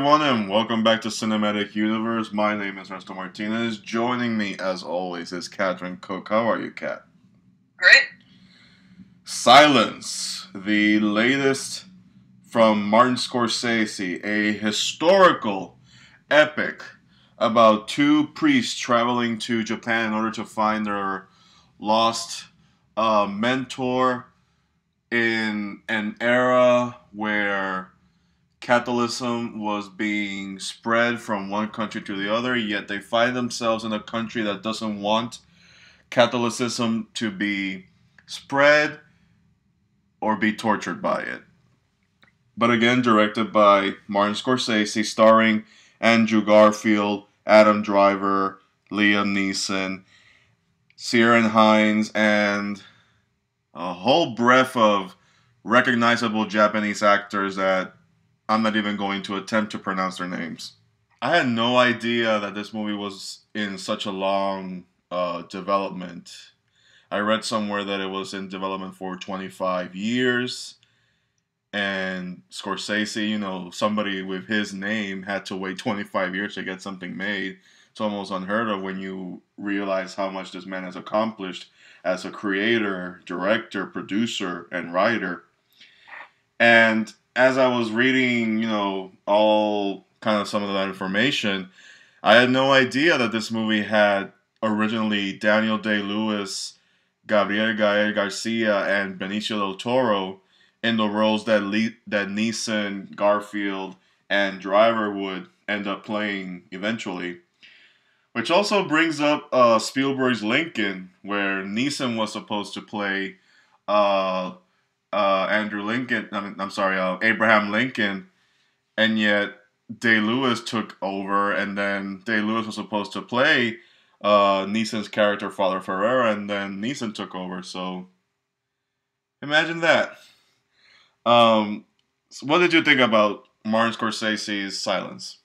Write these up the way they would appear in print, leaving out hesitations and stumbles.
everyone, and welcome back to Cinematic Universe. My name is Ernesto Martinez. Joining me, as always, is Catherine Cook. How are you, Kat? Great. Silence, the latest from Martin Scorsese, a historical epic about two priests traveling to Japan in order to find their lost mentor in an era where Catholicism was being spread from one country to the other, yet they find themselves in a country that doesn't want Catholicism to be spread or be tortured by it. But again, directed by Martin Scorsese, starring Andrew Garfield, Adam Driver, Liam Neeson, Ciaran Hinds, and a whole breadth of recognizable Japanese actors that I'm not even going to attempt to pronounce their names. I had no idea that this movie was in such a long development. I read somewhere that it was in development for 25 years. And Scorsese, somebody with his name had to wait 25 years to get something made. It's almost unheard of when you realize how much this man has accomplished as a creator, director, producer, and writer. And as I was reading, all kind of some of that information, I had no idea that this movie had originally Daniel Day-Lewis, Gabriel Gael Garcia, and Benicio del Toro in the roles that Neeson, Garfield, and Driver would end up playing eventually. Which also brings up Spielberg's Lincoln, where Neeson was supposed to play Abraham Lincoln, and yet Day-Lewis took over, and then Day-Lewis was supposed to play Neeson's character, Father Ferreira, and then Neeson took over, so imagine that. So what did you think about Martin Scorsese's Silence?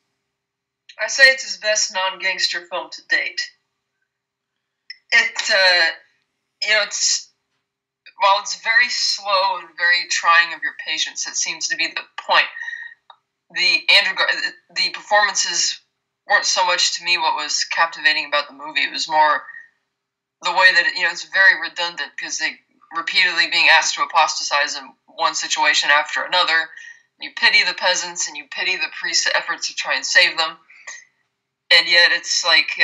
I say it's his best non-gangster film to date. It's while it's very slow and very trying of your patience, that seems to be the point. The performances weren't so much to me what was captivating about the movie. It was more the way that it's very redundant because they repeatedly being asked to apostatize in one situation after another. You pity the peasants and you pity the priests' efforts to try and save them, and yet it's like.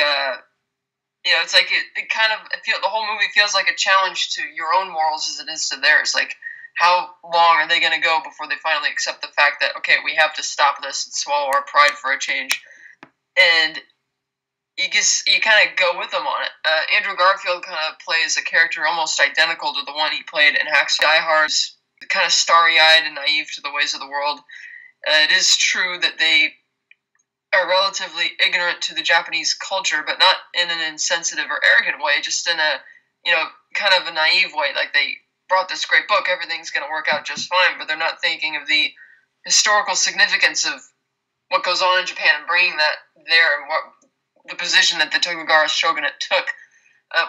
The whole movie feels like a challenge to your own morals as it is to theirs. Like, how long are they going to go before they finally accept the fact that, okay, we have to stop this and swallow our pride for a change? And you kind of go with them on it. Andrew Garfield kind of plays a character almost identical to the one he played in Hacksaw. Die Hard's kind of starry-eyed and naive to the ways of the world. It is true that they are relatively ignorant to the Japanese culture, but not in an insensitive or arrogant way, just in a, kind of a naive way. Like, they brought this great book, everything's going to work out just fine, but they're not thinking of the historical significance of what goes on in Japan and bringing that there and what the position that the Tokugawa shogunate took,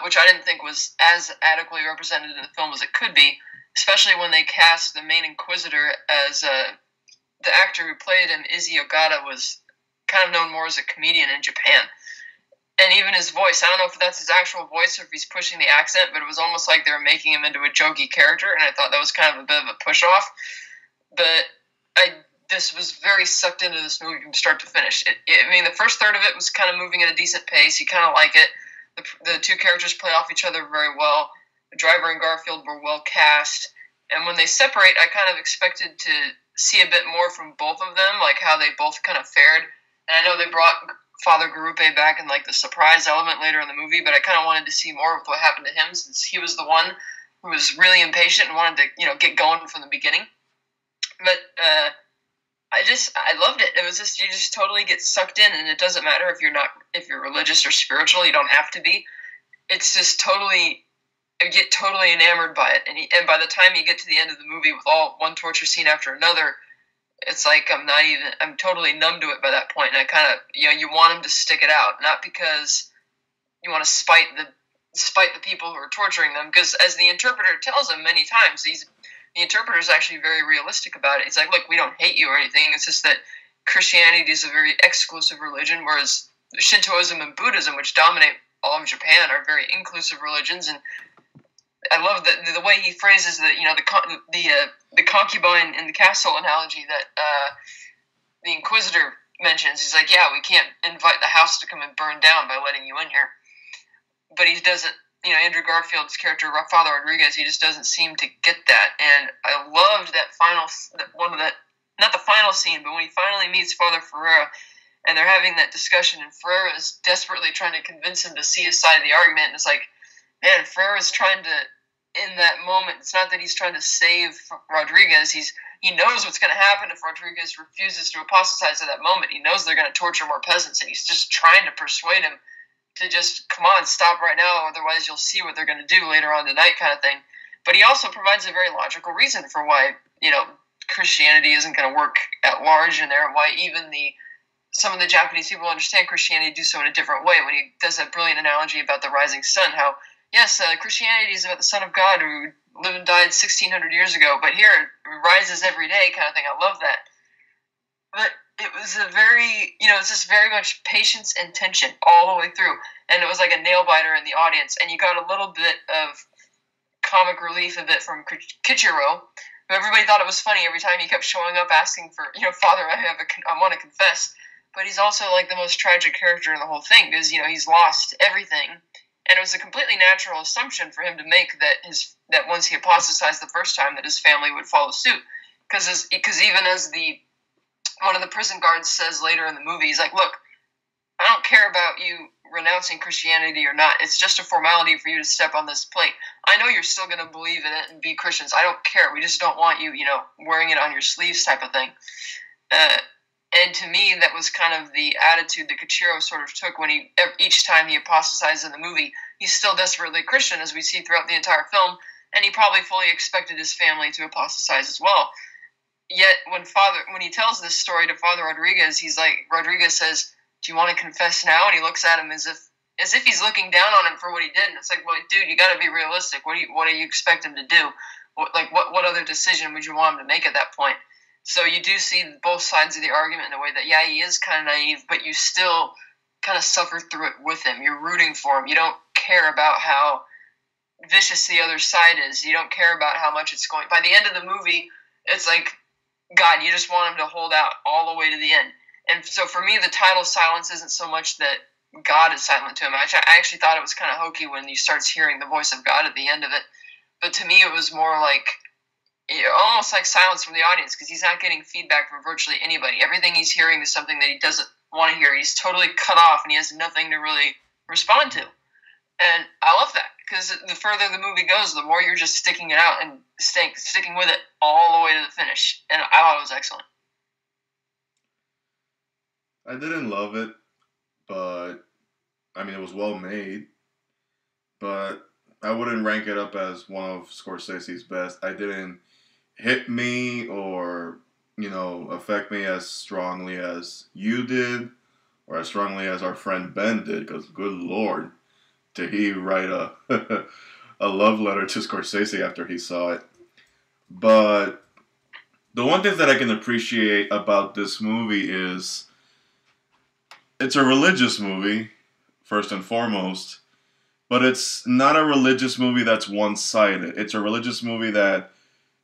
which I didn't think was as adequately represented in the film as it could be, especially when they cast the main inquisitor as the actor who played him, Issey Ogata, was kind of known more as a comedian in Japan. And even his voice, I don't know if that's his actual voice or if he's pushing the accent, but it was almost like they were making him into a jokey character, and I thought that was kind of a bit of a push-off. But I just was very sucked into this movie from start to finish. The first third of it was kind of moving at a decent pace. You kind of like it. The two characters play off each other very well. The Driver and Garfield were well cast. And when they separate, I kind of expected to see a bit more from both of them, like how they both kind of fared. And I know they brought Father Garupe back in like the surprise element later in the movie, but I kind of wanted to see more of what happened to him since he was the one who was really impatient and wanted to, get going from the beginning. But I loved it. It was just, you just totally get sucked in, and it doesn't matter if you're religious or spiritual. You don't have to be. It's just I get totally enamored by it. And by the time you get to the end of the movie with all one torture scene after another, it's like I'm totally numb to it by that point, and I kind of, you want him to stick it out, not because you want to spite the people who are torturing them, because as the interpreter tells him many times, the interpreter is actually very realistic about it. He's like, look, we don't hate you or anything, it's just that Christianity is a very exclusive religion, whereas Shintoism and Buddhism, which dominate all of Japan, are very inclusive religions. And I love the way he phrases the concubine in the castle analogy that the Inquisitor mentions. He's like, yeah, we can't invite the house to come and burn down by letting you in here. But he doesn't, Andrew Garfield's character, Father Rodriguez, he just doesn't seem to get that. And I loved not the final scene, but when he finally meets Father Ferreira, and they're having that discussion, and Ferreira is desperately trying to convince him to see his side of the argument, and it's like, man, Ferreira's trying to, in that moment, it's not that he's trying to save Rodriguez, he knows what's going to happen if Rodriguez refuses to apostatize at that moment. He knows they're going to torture more peasants, and he's just trying to persuade him to just, come on, stop right now, otherwise you'll see what they're going to do later on tonight, kind of thing. But he also provides a very logical reason for why, Christianity isn't going to work at large in there, and why even some of the Japanese people understand Christianity do so in a different way, when he does that brilliant analogy about the rising sun, how, yes, Christianity is about the Son of God who lived and died 1,600 years ago, but here it rises every day kind of thing. I love that. But it was it's just very much patience and tension all the way through. And it was like a nail biter in the audience. And you got a little bit of comic relief a bit from Kichiro, who everybody thought it was funny every time he kept showing up asking for, Father, I want to confess. But he's also like the most tragic character in the whole thing because, he's lost everything. And it was a completely natural assumption for him to make that once he apostatized the first time, that his family would follow suit. Because even as one of the prison guards says later in the movie, he's like, look, I don't care about you renouncing Christianity or not. It's just a formality for you to step on this plate. I know you're still going to believe in it and be Christians. I don't care. We just don't want you, wearing it on your sleeves type of thing. And to me, that was kind of the attitude that Kichiro sort of took when each time he apostatized in the movie. He's still desperately Christian, as we see throughout the entire film, and he probably fully expected his family to apostatize as well. Yet when he tells this story to Father Rodriguez, Rodriguez says, "Do you want to confess now?" And he looks at him as if he's looking down on him for what he did. And it's like, well, dude, you got to be realistic. What do you expect him to do? What other decision would you want him to make at that point? So you do see both sides of the argument in a way that, yeah, he is kind of naive, but you still kind of suffer through it with him. You're rooting for him. You don't care about how vicious the other side is. You don't care about how much it's going. By the end of the movie, it's like, God, you just want him to hold out all the way to the end. And so for me, the title Silence isn't so much that God is silent to him. I actually thought it was kind of hokey when he starts hearing the voice of God at the end of it. But to me, it was more like, almost like silence from the audience, because he's not getting feedback from virtually anybody. Everything he's hearing is something that he doesn't want to hear. He's totally cut off, and he has nothing to really respond to. And I love that, because the further the movie goes, the more you're just sticking it out and sticking with it all the way to the finish. And I thought it was excellent. I didn't love it, but it was well made. But I wouldn't rank it up as one of Scorsese's best. I didn't hit me or, affect me as strongly as you did or as strongly as our friend Ben did, because good Lord, did he write a a love letter to Scorsese after he saw it. But the one thing that I can appreciate about this movie is it's a religious movie, first and foremost, but it's not a religious movie that's one-sided. It's a religious movie that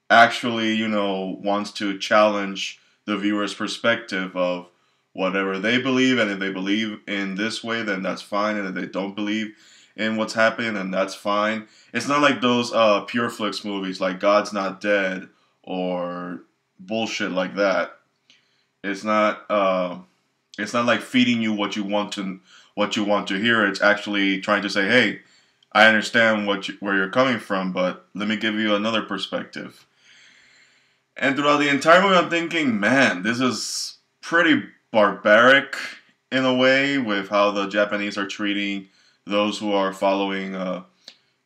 actually, wants to challenge the viewer's perspective of whatever they believe, and if they believe in this way, then that's fine, and if they don't believe in what's happening, then that's fine. It's not like those pure flicks movies like God's Not Dead or bullshit like that. It's not like feeding you what you want to hear. It's actually trying to say, hey, I understand where you're coming from, but let me give you another perspective. And throughout the entire movie, I'm thinking, man, this is pretty barbaric in a way with how the Japanese are treating those who are following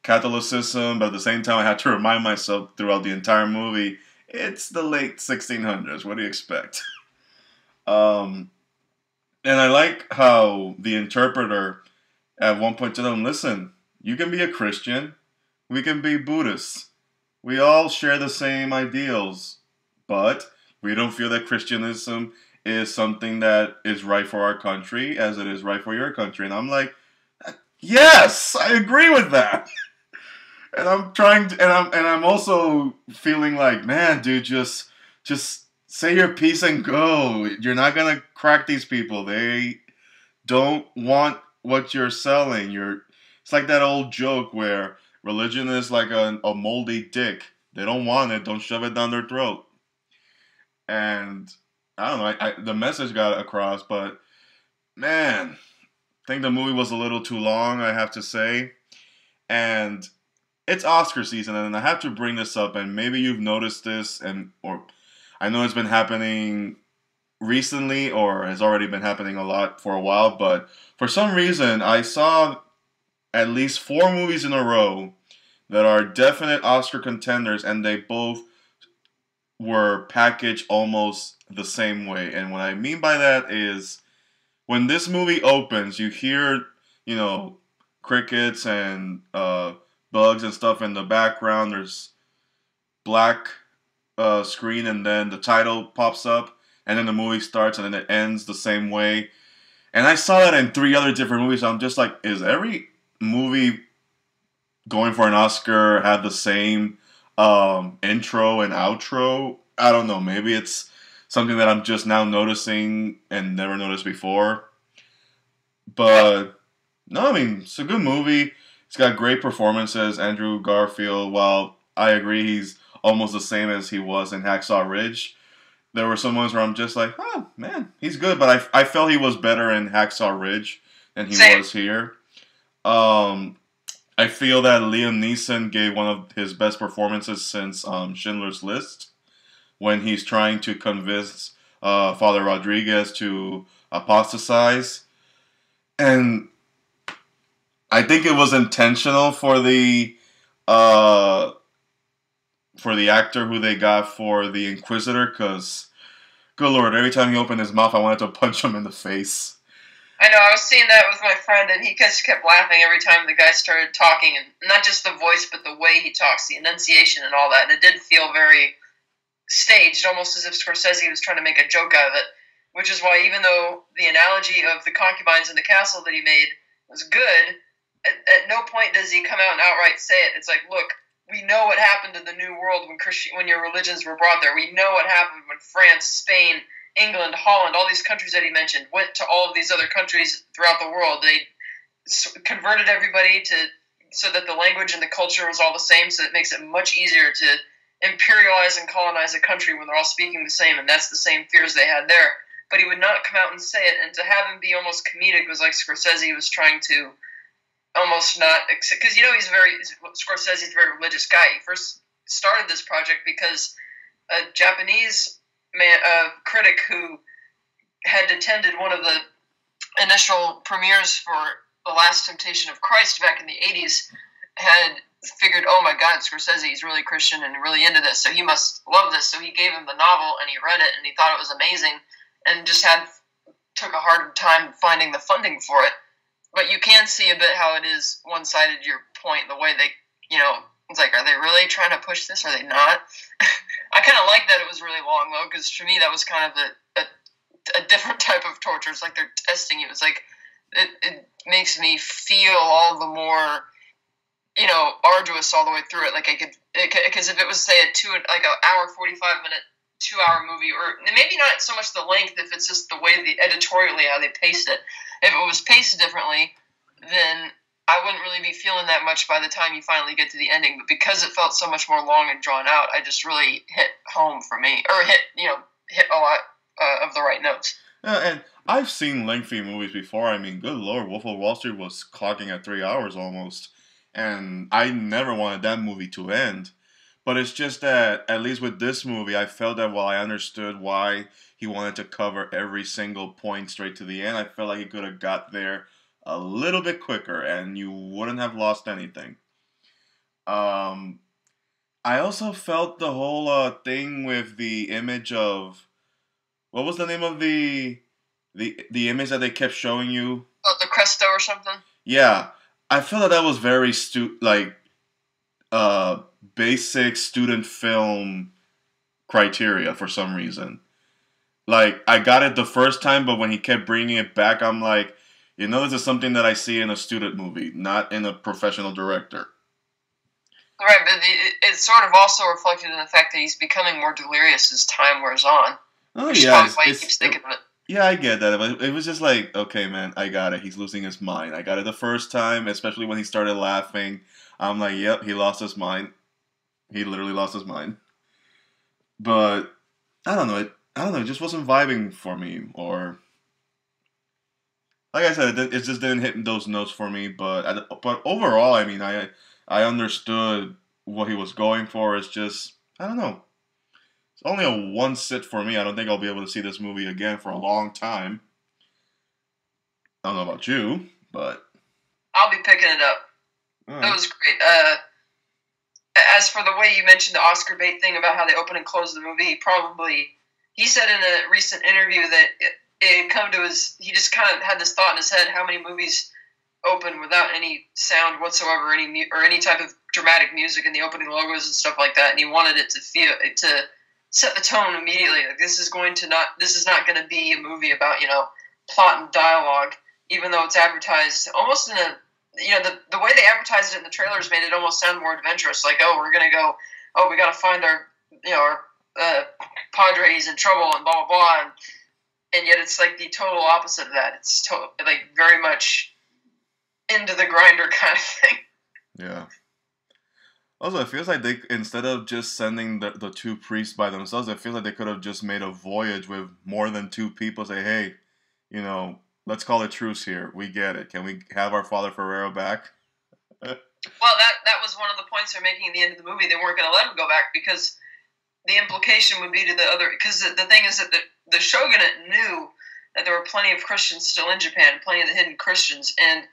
Catholicism. But at the same time, I had to remind myself throughout the entire movie, it's the late 1600s. What do you expect? And I like how the interpreter at one point told them, listen, you can be a Christian, we can be Buddhists. We all share the same ideals, but we don't feel that Christianism is something that is right for our country as it is right for your country. And I'm like, yes, I agree with that. And I'm trying to, and I'm also feeling like, man, dude, just say your piece and go. You're not gonna crack these people. They don't want what you're selling. It's like that old joke where religion is like a moldy dick. They don't want it. Don't shove it down their throat. And I don't know. The message got across, but man, I think the movie was a little too long. I have to say, and it's Oscar season, and I have to bring this up. And maybe you've noticed this, or I know it's been happening recently, or has already been happening a lot for a while. But for some reason, I saw at least 4 movies in a row that are definite Oscar contenders, and they both were packaged almost the same way. And what I mean by that is when this movie opens, you hear, crickets and bugs and stuff in the background. There's black screen, and then the title pops up, and then the movie starts, and then it ends the same way. And I saw that in 3 other different movies. So I'm just like, is every movie going for an Oscar have the same intro and outro? I don't know. Maybe it's something that I'm just now noticing and never noticed before. But no, I mean, it's a good movie. It's got great performances. Andrew Garfield, while I agree he's almost the same as he was in Hacksaw Ridge, there were some ones where I'm just like, oh, man, he's good. But I felt he was better in Hacksaw Ridge than he was here. I feel that Liam Neeson gave one of his best performances since Schindler's List, when he's trying to convince Father Rodriguez to apostatize. And I think it was intentional for the actor who they got for the Inquisitor, because, good lord, every time he opened his mouth, I wanted to punch him in the face. I know, I was seeing that with my friend, and he just kept laughing every time the guy started talking, and not just the voice, but the way he talks, the enunciation and all that, and it did feel very staged, almost as if Scorsese was trying to make a joke out of it, which is why, even though the analogy of the concubines in the castle that he made was good, at no point does he come out and outright say it. It's like, look, we know what happened in the New World when your religions were brought there. We know what happened when France, Spain, England, Holland, all these countries that he mentioned, went to all of these other countries throughout the world. They converted everybody so that the language and the culture was all the same, so it makes it much easier to imperialize and colonize a country when they're all speaking the same, and that's the same fears they had there. But he would not come out and say it, and to have him be almost comedic was like Scorsese was trying to almost not accept, because Scorsese's a very religious guy. He first started this project because a Japanese critic who had attended one of the initial premieres for The Last Temptation of Christ back in the 80s had figured, oh my God, Scorsese is really Christian and really into this, so he must love this. So he gave him the novel, and he read it, and he thought it was amazing, and just took a hard time finding the funding for it. But you can see a bit how it is one-sided, your point, the way they, it's like, are they really trying to push this? Are they not? I kind of like that it was really long, though, because for me that was kind of a different type of torture. It's like they're testing you. It's like it makes me feel all the more, arduous all the way through it. Like because if it was, say, an hour 45-minute, 2-hour movie, or maybe not so much the length, if it's just the way editorially how they paced it. If it was paced differently, then I wouldn't really be feeling that much by the time you finally get to the ending. But because it felt so much more long and drawn out, I just really hit home for me, or hit a lot of the right notes. Yeah, and I've seen lengthy movies before. I mean, good lord, Wolf of Wall Street was clocking at 3 hours almost, and I never wanted that movie to end. But it's just that, at least with this movie, I felt that while I understood why he wanted to cover every single point straight to the end, I felt like he could have got there a little bit quicker, and you wouldn't have lost anything. I also felt the whole thing with the image of, what was the name of the image that they kept showing you? Oh, the Cresto or something? Yeah, I feel that was very basic student film criteria for some reason. Like, I got it the first time, but when he kept bringing it back, I'm like, this is something that I see in a student movie, not in a professional director. Right, but it's sort of also reflected in the fact that he's becoming more delirious as time wears on. Oh, Which is yeah. probably why he keeps thinking of it. Yeah, I get that. But it was just like, okay, man, I got it. He's losing his mind. I got it the first time, especially when he started laughing. I'm like, yep, he lost his mind. He literally lost his mind. But I don't know. It just wasn't vibing for me, or like I said, it just didn't hit those notes for me. But overall, I mean, I understood what he was going for. It's just, I don't know. It's only a one sit for me. I don't think I'll be able to see this movie again for a long time. I don't know about you, but I'll be picking it up. right. That was great. As for the way you mentioned the Oscar bait thing about how they open and close the movie, he said in a recent interview that it come to he just kind of had this thought in his head: how many movies open without any sound whatsoever, any type of dramatic music in the opening logos and stuff like that, and he wanted it to set the tone immediately. Like, this is not going to be a movie about plot and dialogue, even though it's advertised almost in a the way they advertised it in the trailers made it almost sound more adventurous. Like, oh, we're gonna go, oh, we got to find our Padres in trouble and blah blah blah, and yet it's like the total opposite of that. It's like very much into the grinder kind of thing. Yeah. Also, it feels like they, instead of just sending the two priests by themselves, it feels like they could have just made a voyage with more than two people. Say, hey, let's call it truce here. We get it. Can we have our Father Ferrero back? Well, that was one of the points they're making at the end of the movie. They weren't going to let him go back because the implication would be to the other. Because the thing is that the shogunate knew that there were plenty of Christians still in Japan, plenty of the hidden Christians, and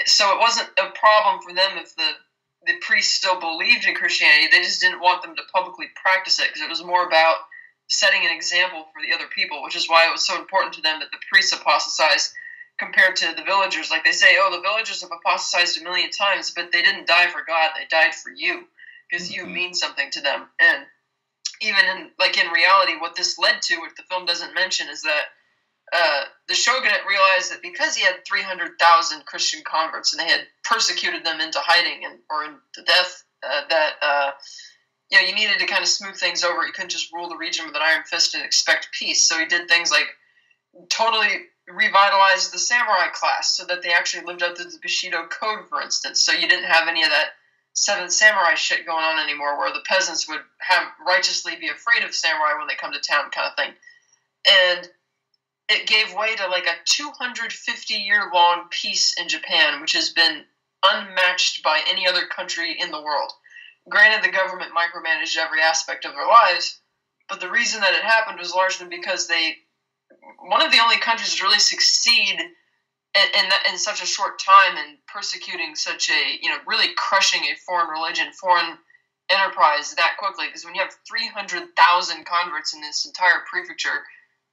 so it wasn't a problem for them if the priests still believed in Christianity. They just didn't want them to publicly practice it because it was more about setting an example for the other people, which is why it was so important to them that the priests apostatized compared to the villagers. Like they say, oh, the villagers have apostatized a million times, but they didn't die for God. They died for you because you mean something to them. And even in reality, what this led to, what the film doesn't mention, is that the shogunate realized that because he had 300,000 Christian converts and they had persecuted them into hiding or into death, you needed to kind of smooth things over. You couldn't just rule the region with an iron fist and expect peace. So he did things like totally revitalize the samurai class so that they actually lived up to the Bushido Code, for instance. So you didn't have any of that Seventh Samurai shit going on anymore where the peasants would righteously be afraid of samurai when they come to town kind of thing. And it gave way to like a 250-year-long peace in Japan, which has been unmatched by any other country in the world. Granted, the government micromanaged every aspect of their lives, but the reason that it happened was largely because one of the only countries to really succeed in such a short time in persecuting such really crushing a foreign religion, foreign enterprise that quickly. Because when you have 300,000 converts in this entire prefecture,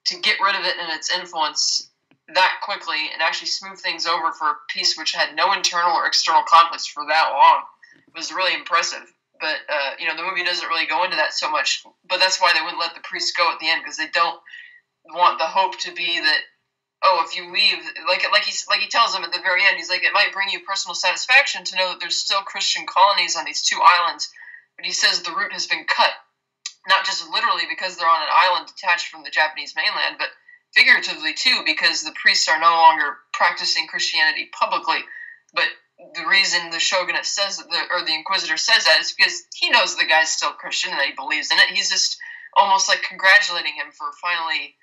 to get rid of it and its influence that quickly and actually smooth things over for a peace which had no internal or external conflicts for that long was really impressive. But, the movie doesn't really go into that so much. But that's why they wouldn't let the priests go at the end, because they don't want the hope to be that, oh, if you leave, like he tells them at the very end, he's like, it might bring you personal satisfaction to know that there's still Christian colonies on these two islands. But he says the route has been cut. Not just literally because they're on an island detached from the Japanese mainland, but figuratively too, because the priests are no longer practicing Christianity publicly. But the reason the shogunate says that, or the inquisitor says that, is because he knows the guy's still Christian and that he believes in it. He's just almost like congratulating him for finally,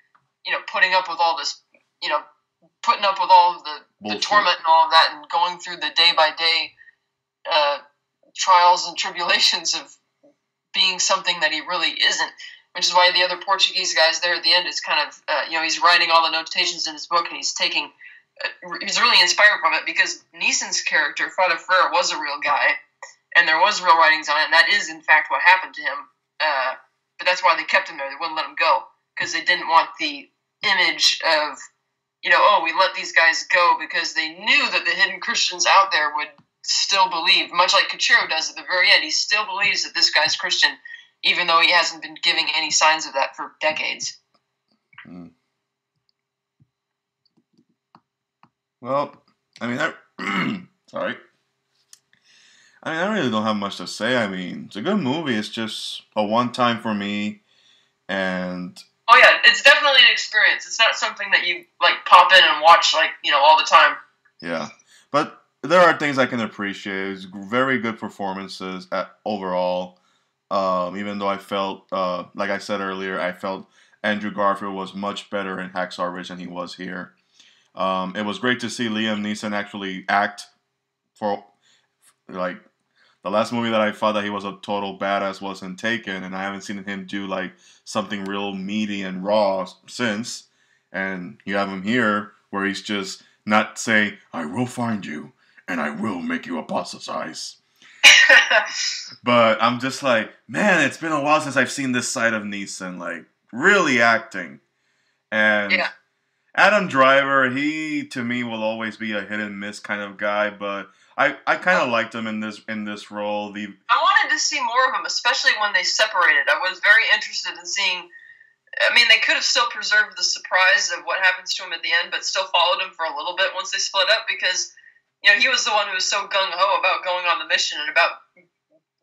putting up with all this, putting up with all of the torment and all of that, and going through the day-by-day trials and tribulations of being something that he really isn't, which is why the other Portuguese guys there at the end is kind of, he's writing all the notations in his book, and he's really inspired from it, because Neeson's character, Father Ferrer, was a real guy, and there was real writings on it, and that is, in fact, what happened to him. But that's why they kept him there. They wouldn't let him go, because they didn't want the image of, we let these guys go because they knew that the hidden Christians out there would still believe, much like Kachiro does at the very end. He still believes that this guy's Christian, even though he hasn't been giving any signs of that for decades. Mm. Well, I mean, sorry. I mean, I really don't have much to say. I mean, it's a good movie. It's just a one time for me, and Oh yeah, it's definitely an experience. It's not something that you like pop in and watch like all the time. yeah. But there are things I can appreciate. It's very good performances overall. Even though I felt, like I said earlier, I felt Andrew Garfield was much better in Hacksaw Ridge than he was here. It was great to see Liam Neeson actually act for, like, the last movie that I thought that he was a total badass was in Taken, and I haven't seen him do like something real meaty and raw since. And you have him here where he's just not saying, "I will find you and I will make you apostatize." But I'm just like, man, it's been a while since I've seen this side of Neeson, like really acting. And Yeah. Adam Driver, he to me will always be a hit and miss kind of guy, but I kind of liked him in this role. I wanted to see more of him, especially when they separated. I was very interested in seeing. I mean, they could have still preserved the surprise of what happens to him at the end, but still followed him for a little bit once they split up because he was the one who was so gung ho about going on the mission and about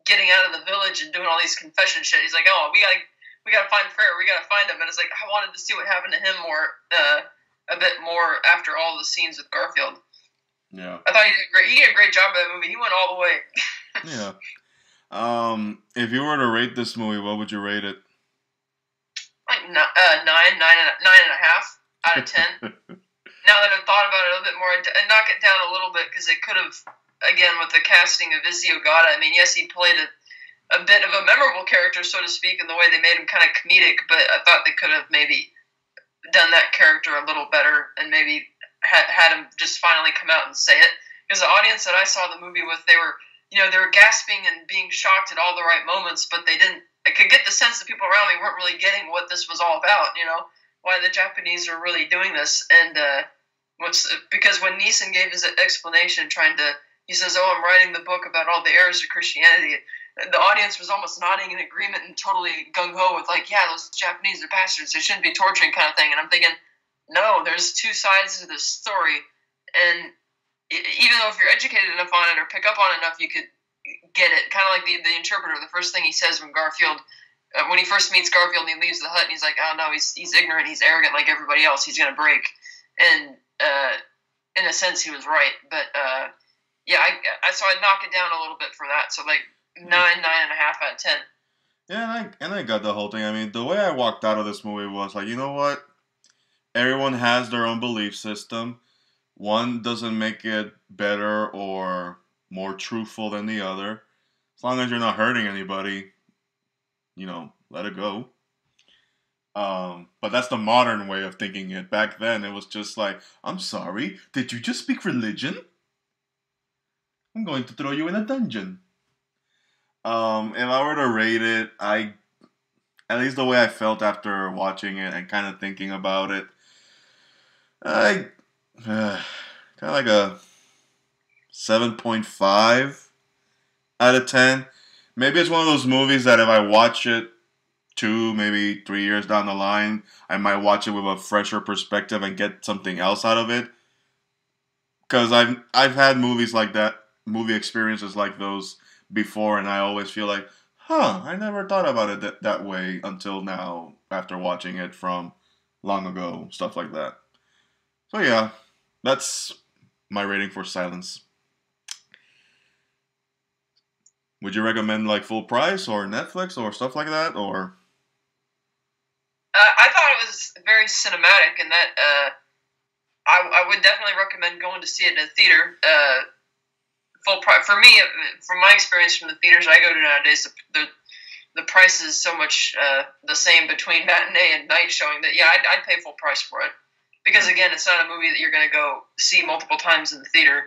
getting out of the village and doing all these confession shit. He's like, "Oh, we gotta find Frere. We gotta find him." And it's like I wanted to see what happened to him a bit more after all the scenes with Garfield. Yeah, I thought he did a great job of that movie. He went all the way. Yeah. If you were to rate this movie, what would you rate it? Like 9.5 out of 10. Now that I've thought about it a little bit more, I'd knock it down a little bit because they could have, again, with the casting of Issey Ogata. I mean, yes, he played a bit of a memorable character, so to speak, in the way they made him kind of comedic, but I thought they could have maybe done that character a little better and maybe had him just finally come out and say it. Because the audience that I saw the movie with, they were gasping and being shocked at all the right moments, but they didn't. I could get the sense that people around me weren't really getting what this was all about. Why the Japanese are really doing this, and because when Neeson gave his explanation, he says, "Oh, I'm writing the book about all the errors of Christianity." The audience was almost nodding in agreement and totally gung ho with like, "Yeah, those Japanese are bastards. They shouldn't be torturing," kind of thing. And I'm thinking, no, there's two sides to this story, and even though if you're educated enough on it or pick up on it enough, you could get it. Kind of like the interpreter. The first thing he says when he first meets Garfield and he leaves the hut, and he's like, "Oh no, he's ignorant, he's arrogant like everybody else. He's gonna break." And in a sense, he was right. But yeah, so I'd knock it down a little bit for that. So like 9.5 out of 10. Yeah, and I got the whole thing. I mean, the way I walked out of this movie was like, you know what? Everyone has their own belief system. One doesn't make it better or more truthful than the other. As long as you're not hurting anybody, let it go. But that's the modern way of thinking it. Back then, it was just like, I'm sorry, did you just speak religion? I'm going to throw you in a dungeon. If I were to rate it, at least the way I felt after watching it and kind of thinking about it, I kind of like a 7.5 out of 10. Maybe it's one of those movies that if I watch it 2, maybe 3 years down the line, I might watch it with a fresher perspective and get something else out of it. Because I've had movies like that, movie experiences like those before, and I always feel like, I never thought about it that way until now after watching it from long ago, stuff like that. So yeah, that's my rating for Silence. Would you recommend like full price or Netflix or stuff like that, or? I thought it was very cinematic, and that I would definitely recommend going to see it in a theater. Full price for me, from my experience from the theaters I go to nowadays, the price is so much the same between matinee and night showing that I'd pay full price for it because again, it's not a movie that you're going to go see multiple times in the theater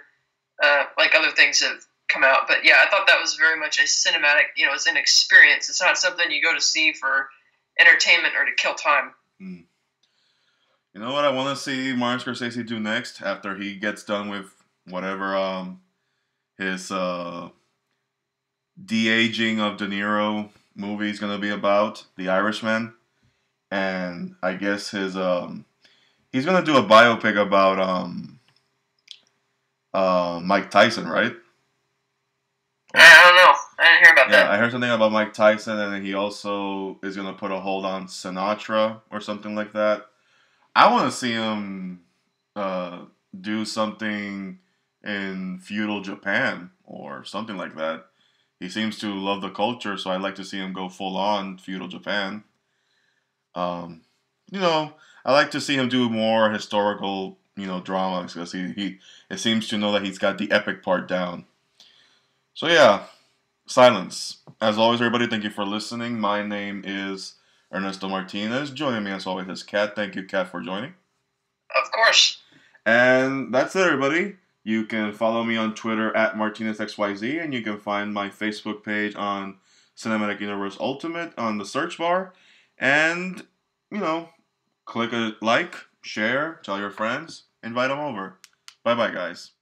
like other things have come out. But yeah, I thought that was very much a cinematic. It's an experience. It's not something you go to see for entertainment or to kill time. You know what I want to see Martin Scorsese do next after he gets done with whatever his de-aging of De Niro movie is going to be about, The Irishman. and I guess he's gonna do a biopic about Mike Tyson, right? I don't know. I didn't hear about Yeah, that. I heard something about Mike Tyson, and then he also is gonna put a hold on Sinatra or something like that. I want to see him uh, do something in feudal Japan or something like that. He seems to love the culture, so I'd like to see him go full on feudal Japan. Um, you know, I like to see him do more historical, dramas because he it seems to know that he's got the epic part down. So yeah, silence. As always, everybody, thank you for listening. My name is Ernesto Martinez. Joining me as always is Kat. Thank you, Kat, for joining. Of course. And that's it, everybody. You can follow me on Twitter at MartinezXYZ, and you can find my Facebook page on Cinematic Universe Ultimate on the search bar. And, you know, click a like, share, tell your friends, invite them over. Bye bye, guys.